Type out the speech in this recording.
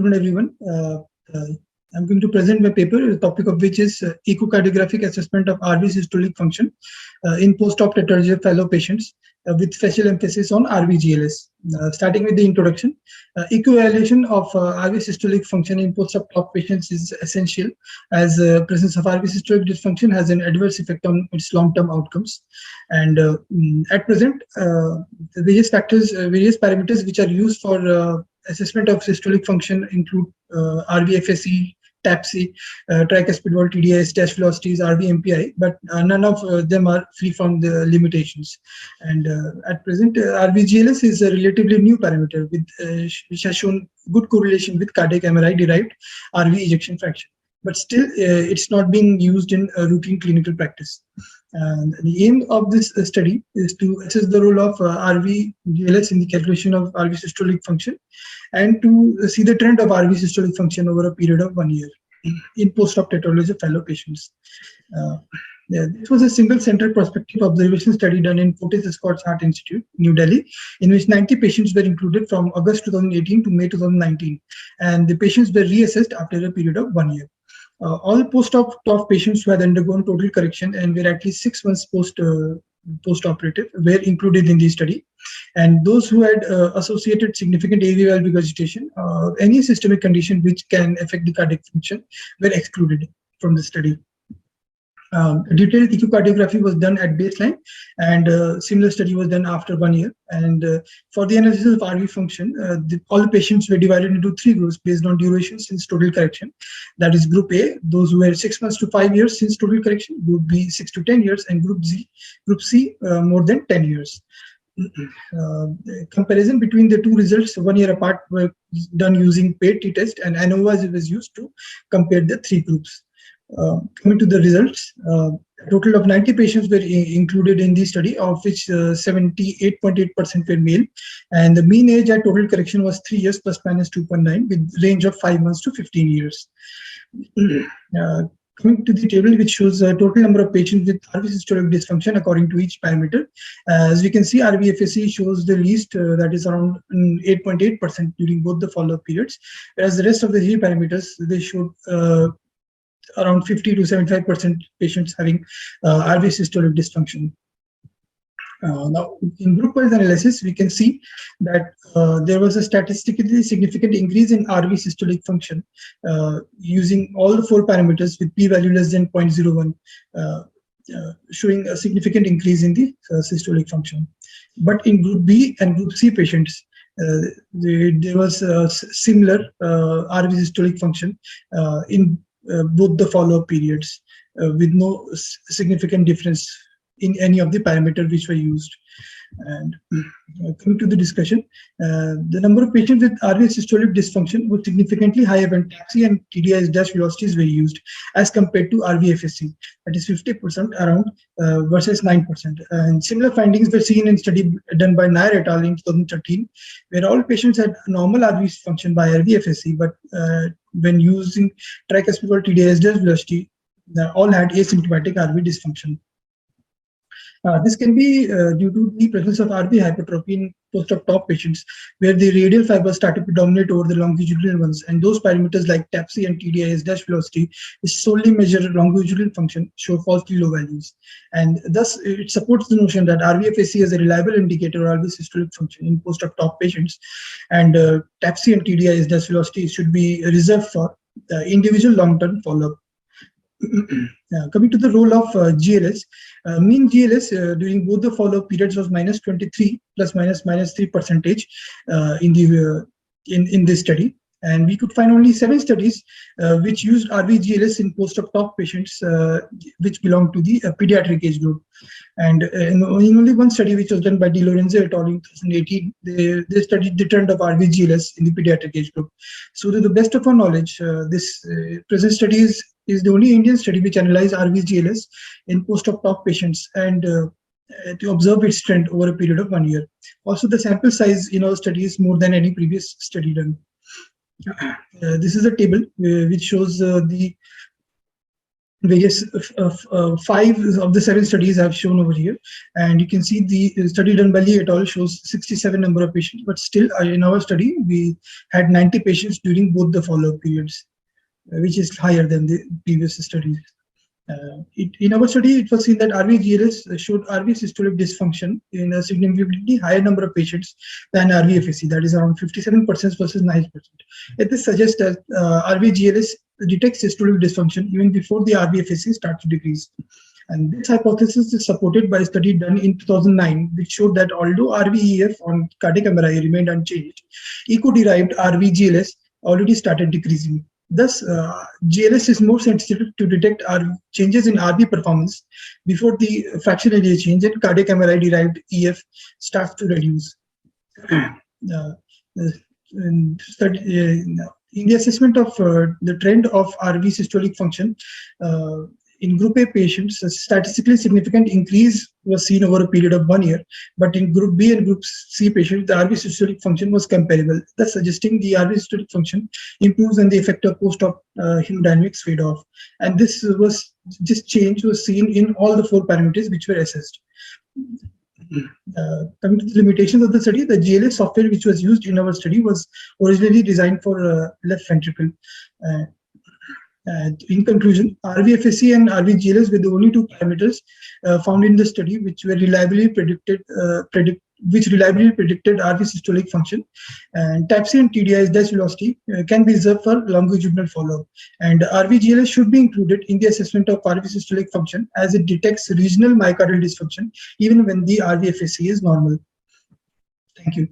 Good everyone. I'm going to present my paper, the topic of which is echocardiographic assessment of RV systolic function in post-op Tetr fellow patients with special emphasis on RV-GLS. Starting with the introduction, echo-evaluation of RV systolic function in post-op patients is essential as presence of RV systolic dysfunction has an adverse effect on its long-term outcomes. And at present, the various factors, various parameters which are used for assessment of systolic function include RV-FSE, TAPSE, tricuspid wall TDS, dash velocities, RV MPI, but none of them are free from the limitations. And at present, RV-GLS is a relatively new parameter with, which has shown good correlation with cardiac MRI-derived RV ejection fraction. But still, it's not being used in routine clinical practice. And the aim of this study is to assess the role of RV-GLS in the calculation of RV systolic function and to see the trend of RV systolic function over a period of 1 year in post-op tetralogy fellow patients. This was a single-center prospective observation study done in Fortis Escorts Heart Institute, New Delhi, in which 90 patients were included from August 2018 to May 2019, and the patients were reassessed after a period of 1 year. All post-op patients who had undergone total correction and were at least 6 months post-operative were included in the study, and those who had associated significant AV valve regurgitation or any systemic condition which can affect the cardiac function were excluded from the study. Detailed echocardiography was done at baseline, and similar study was done after 1 year. And for the analysis of RV function, all the patients were divided into 3 groups based on duration since total correction. That is Group A, those who were 6 months to 5 years since total correction, Group B 6 to 10 years, and Group C more than 10 years. Comparison between the two results 1 year apart were done using paired t-test, and ANOVA was used to compare the 3 groups. Coming to the results, a total of 90 patients were included in the study, of which 78.8% were male, and the mean age at total correction was 3 years plus minus 2.9 with range of 5 months to 15 years. Coming to the table, which shows the total number of patients with RV systolic dysfunction according to each parameter. As we can see, RV-FSE shows the least, that is around 8.8% during both the follow-up periods, whereas the rest of the 3 parameters, they showed around 50 to 75% patients having RV systolic dysfunction. Now, in group-wise analysis, we can see that there was a statistically significant increase in RV systolic function using all the 4 parameters with p-value less than 0.01, showing a significant increase in the systolic function. But in Group B and Group C patients, there was similar RV systolic function in both the follow-up periods with no significant difference in any of the parameters which were used. And coming to the discussion, the number of patients with RV systolic dysfunction was significantly higher when TAPSE and TDIS dash velocities were used as compared to RV-FSE, that is 50% around versus 9%. And similar findings were seen in study done by Nair et al. In 2013, where all patients had normal RV function by RV-FSE, but when using tricuspid wall TDIS dash velocity, all had asymptomatic RV dysfunction. This can be due to the presence of RV hypertrophy in post-op patients, where the radial fibers start to predominate over the longitudinal ones, and those parameters like TAPSE and TDIS dash velocity, which solely measure longitudinal function, show falsely low values. And thus, it supports the notion that RV-FSE is a reliable indicator of RV systolic function in post-op patients, and TAPSE and TDIS dash velocity should be reserved for individual long-term follow-up. Coming to the role of GLS, mean GLS during both the follow-up periods was -23 plus minus -3% in this study, and we could find only 7 studies which used RV-GLS in post-op patients which belong to the pediatric age group. And in only 1 study which was done by De Lorenzo et al. In 2018, they studied the trend of RV-GLS in the pediatric age group. So to the best of our knowledge, this present study is the only Indian study which analyzed RV-GLS in post-op patients and to observe its trend over a period of 1 year. Also, the sample size in our study is more than any previous study done. This is a table which shows the various 5 of the 7 studies I've shown over here, and you can see the study done by Lee et al. Shows 67 number of patients, but still in our study we had 90 patients during both the follow-up periods, which is higher than the previous studies. In our study, it was seen that RV-GLS showed RV systolic dysfunction in a significantly higher number of patients than RV-FSC, that is around 57% versus 9%. This suggests that RV-GLS detects systolic dysfunction even before the RV-FSC starts to decrease. And this hypothesis is supported by a study done in 2009, which showed that although RV-EF on cardiac MRI remained unchanged, echo-derived RV-GLS already started decreasing. Thus, GLS is more sensitive to detect changes in RV performance before the fraction area change and cardiac MRI-derived EF starts to reduce. In the assessment of the trend of RV systolic function, in Group A patients, a statistically significant increase was seen over a period of 1 year, but in Group B and Group C patients, the RV systolic function was comparable, thus suggesting the RV systolic function improves and the effect of post-op hemodynamics fade off. And this change was seen in all the 4 parameters which were assessed. Coming to the limitations of the study, the GLS software which was used in our study was originally designed for left ventricle. In conclusion, RV-FSC and RV-GLS were the only 2 parameters found in the study which were reliably predicted RV systolic function. And type C and TDI's dash velocity can be reserved for longitudinal follow-up. And RV-GLS should be included in the assessment of RV systolic function as it detects regional myocardial dysfunction even when the RV-FSC is normal. Thank you.